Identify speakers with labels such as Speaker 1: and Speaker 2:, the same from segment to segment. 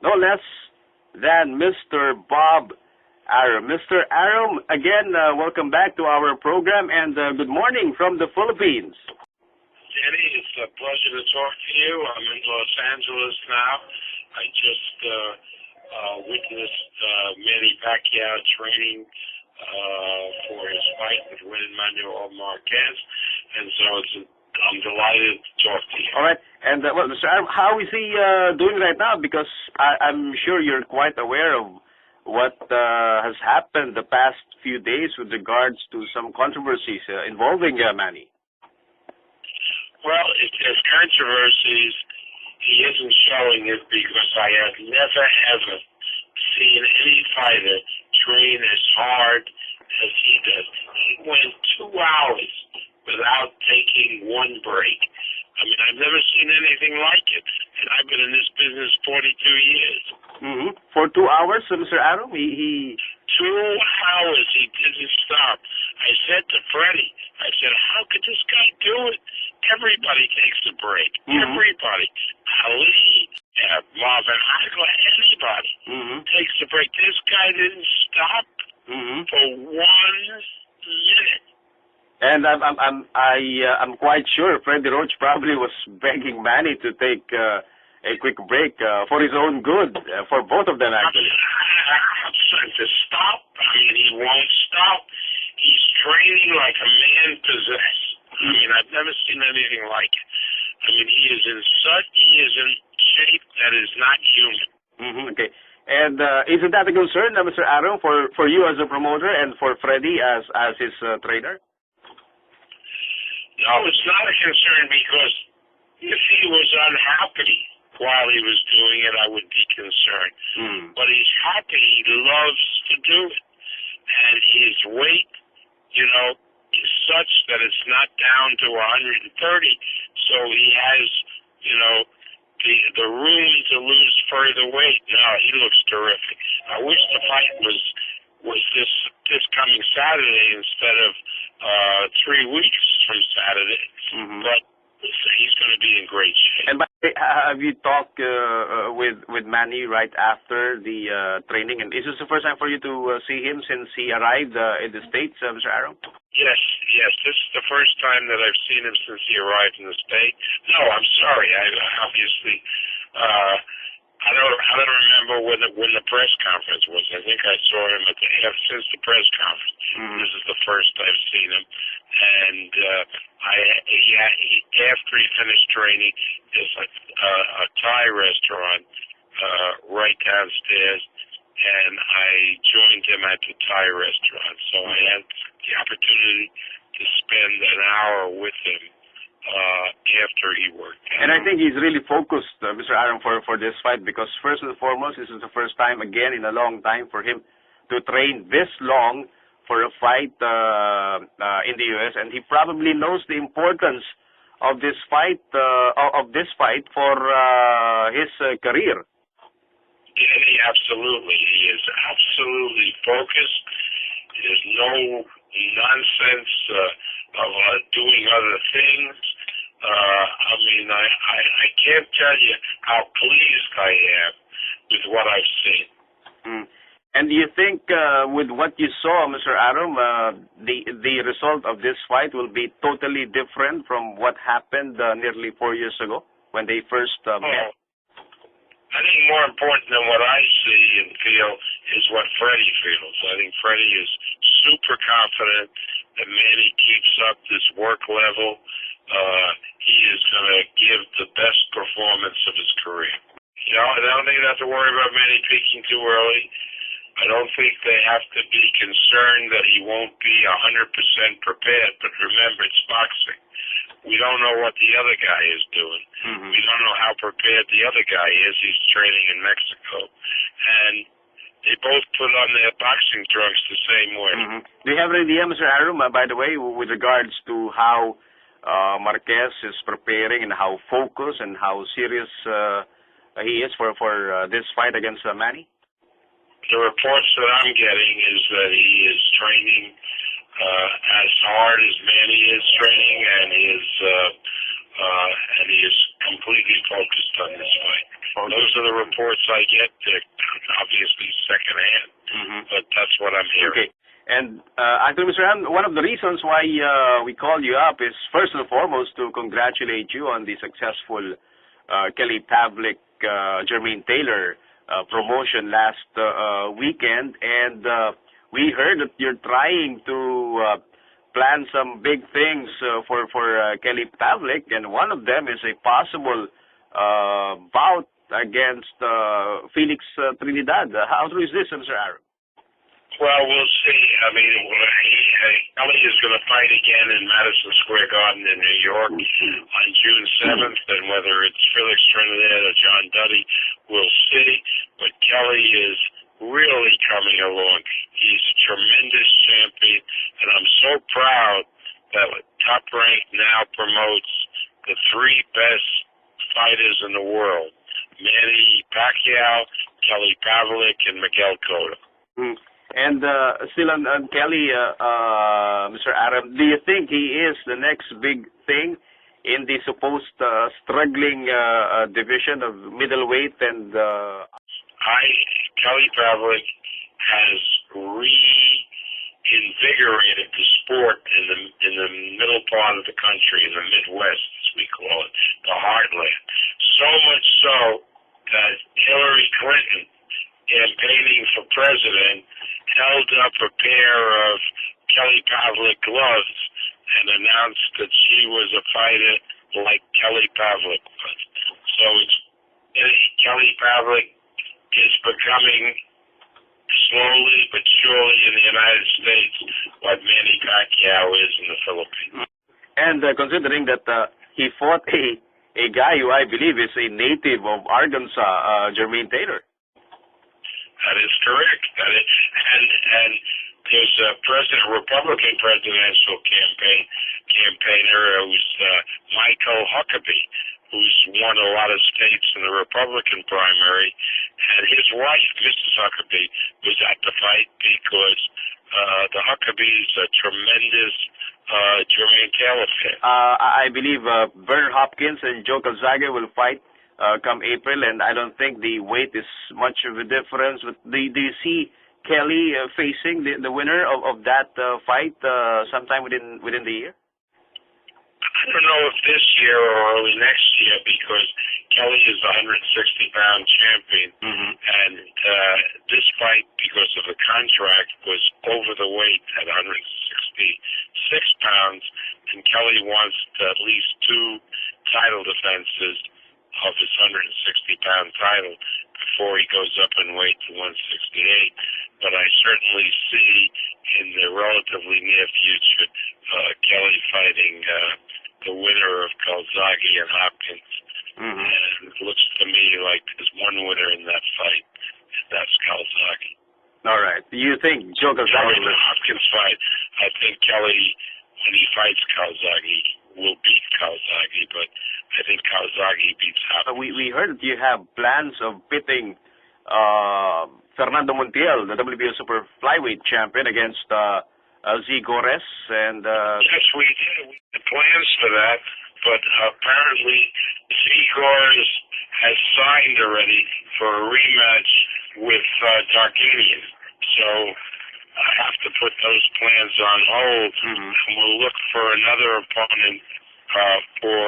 Speaker 1: no less than Mr. Bob Arum. Mr. Arum, again, welcome back to our program and good morning from the Philippines.
Speaker 2: Danny, it's a pleasure to talk to you. I'm in Los Angeles now. I just witnessed Manny Pacquiao training for his fight with Manuel Marquez, and so I'm delighted to talk to you.
Speaker 1: All right. And, well, Mr. Arum, how is he doing right now? Because I'm sure you're quite aware of what has happened the past few days with regards to some controversies involving Manny.
Speaker 2: Well, if there's controversies, he isn't showing it because I have never, ever seen any fighter train as hard as he does. He went 2 hours without taking one break. I mean, I've never seen anything like it, and I've been in this business 42 years.
Speaker 1: Mm-hmm. For 2 hours, Mr. Arum, he
Speaker 2: 2 hours he didn't stop. I said to Freddie, I said, how could this guy do it? Everybody takes a break.
Speaker 1: Mm-hmm.
Speaker 2: Everybody. Ali, Marvin Hagler, anybody takes a break. This guy didn't stop for 1 minute.
Speaker 1: And I'm quite sure Freddie Roach probably was begging Manny to take a quick break for his own good, for both of them actually.
Speaker 2: I'm trying to stop. I mean, he won't stop. He's training like a man possessed. I mean, I've never seen anything like it. I mean, he is in shape that is not human.
Speaker 1: Okay. And isn't that a concern, Mr. Arum, for you as a promoter and for Freddie as his trainer?
Speaker 2: No, it's not a concern because if he was unhappy while he was doing it, I would be concerned. But he's happy. He loves to do it. And his weight, is such that it's not down to 130. So he has, the room to lose further weight. No, he looks terrific. I wish the fight was this coming Saturday instead of 3 weeks from Saturday. But he's going to be in great shape.
Speaker 1: And by the way, have you talked with Manny right after the training? And is this the first time for you to see him since he arrived in the States, Mr. Arum?
Speaker 2: Yes. This is the first time that I've seen him since he arrived in the state. No, I'm sorry. I obviously, I don't remember when the press conference was. I think I saw him since the press conference. This is the first I've seen him, and after he finished training, there's a Thai restaurant right downstairs. And I joined him at the Thai restaurant. So I had the opportunity to spend an hour with him after he worked out.
Speaker 1: And I think he's really focused, Mr. Arum, for this fight because first and foremost, this is the first time, again, in a long time for him to train this long for a fight in the U.S. And he probably knows the importance of this fight for his career.
Speaker 2: Yeah, absolutely. He is absolutely focused. There's no nonsense of doing other things. I mean, I can't tell you how pleased I am with what I've seen.
Speaker 1: And do you think with what you saw, Mr. Arum, the result of this fight will be totally different from what happened nearly 4 years ago when they first met?
Speaker 2: I think more important than what I see and feel is what Freddie feels. I think Freddie is super confident that Manny keeps up this work level. He is going to give the best performance of his career. I don't think they have to worry about Manny peaking too early. I don't think they have to be concerned that he won't be 100% prepared. But remember, it's boxing. We don't know what the other guy is doing. We don't know how prepared the other guy is. He's training in Mexico. And they both put on their boxing trunks the same way.
Speaker 1: Do you have an idea, Mr. Arum, by the way, with regards to how Marquez is preparing and how focused and how serious he is for this fight against Manny?
Speaker 2: The reports that I'm getting is that he is training as hard as Manny is training, and he is completely focused on this fight. Those are the reports I get. Obviously secondhand, but that's what I'm hearing.
Speaker 1: Okay. And actually, Mr. Aram, one of the reasons why we called you up is first and foremost to congratulate you on the successful Kelly Pavlik, Jermaine Taylor promotion last weekend, and we heard that you're trying to plan some big things for Kelly Pavlik, and one of them is a possible bout against Felix Trinidad. How true is this, Mr. Aram?
Speaker 2: Well, we'll see. I mean, Kelly is going to fight again in Madison Square Garden in New York on June 7th, and whether it's Felix Trinidad or John Duddy, we'll see. But Kelly is really coming along. He's a tremendous champion, and I'm so proud that Top Rank now promotes the three best fighters in the world: Manny Pacquiao, Kelly Pavlik, and Miguel Cotto.
Speaker 1: And still on Kelly, Mr. Aram, do you think he is the next big thing in the supposed struggling division of middleweight? And
Speaker 2: Kelly Pavlik has reinvigorated the sport in the middle part of the country, in the Midwest, as we call it, the heartland. So much so that Hillary Clinton, campaigning for president, held up a pair of Kelly Pavlik gloves and announced that she was a fighter like Kelly Pavlik was. So Kelly Pavlik is becoming, slowly but surely in the United States, what Manny Pacquiao is in the Philippines.
Speaker 1: And considering that he fought a guy who I believe is a native of Arkansas, Jermaine Taylor.
Speaker 2: That is correct. And there's a Republican presidential campaigner who's Michael Huckabee, who's won a lot of states in the Republican primary, and his wife, Mrs. Huckabee, was at the fight because the Huckabees are tremendous Jermaine Taylor fan.
Speaker 1: I believe Bernard Hopkins and Joe Calzaghe will fight come April, and I don't think the weight is much of a difference. But do you see Kelly facing the winner of that fight sometime within the year?
Speaker 2: I don't know if this year or early next year, because Kelly is the 160-pound champion, and this fight, because of the contract, was over the weight at 166 pounds, and Kelly wants at least 2 title defenses of his 160-pound title before he goes up in weight to 168. But I certainly see in the relatively near future Kelly fighting the winner of Calzaghe and Hopkins. And it looks to me like there's one winner in that fight, and that's Calzaghe.
Speaker 1: All right. Do you think Joe Calzaghe
Speaker 2: will Hopkins fight? I think Kelly, when he fights Calzaghe, will beat Calzaghe, but I think Calzaghe beats Hopkins.
Speaker 1: We heard that you have plans of pitting Fernando Montiel, the WBO Super Flyweight champion, against Z. Gores, and
Speaker 2: yes, we did. We had plans for that, but apparently Z. Gores has signed already for a rematch with Tarkanian. So I have to put those plans on hold, and we'll look for another opponent for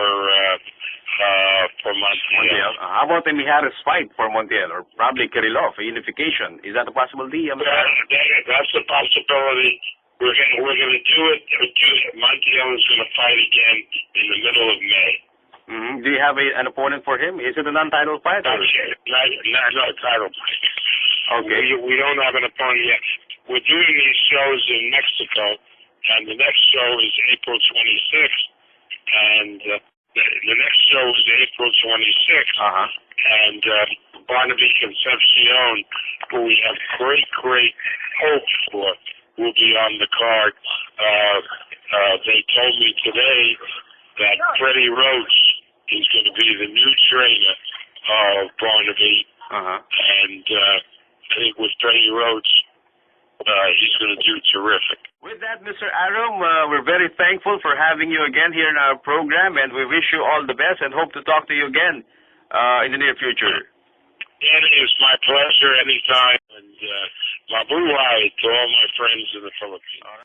Speaker 2: Montiel.
Speaker 1: How about a Mijares fight for Montiel, or probably Kirillov, a unification? Is that a possibility?
Speaker 2: That's a possibility. We're going to do it. Montiel is going to fight again in the middle of May.
Speaker 1: Do you have an opponent for him? Is it a non-title fight?
Speaker 2: Not a title fight.
Speaker 1: Okay.
Speaker 2: We don't have an opponent yet. We're doing these shows in Mexico, and the next show is April 26th. And the next show is April 26th. And Barnaby Concepcion, who we have great hope for, will be on the card. They told me today that Freddie Roach is going to be the new trainer of Barnaby. And I think with Freddie Roach, he's going to do terrific.
Speaker 1: With that, Mr. Aram, we're very thankful for having you again here in our program, and we wish you all the best and hope to talk to you again in the near future.
Speaker 2: Danny, it's my pleasure anytime, and mabuhay to all my friends in the Philippines.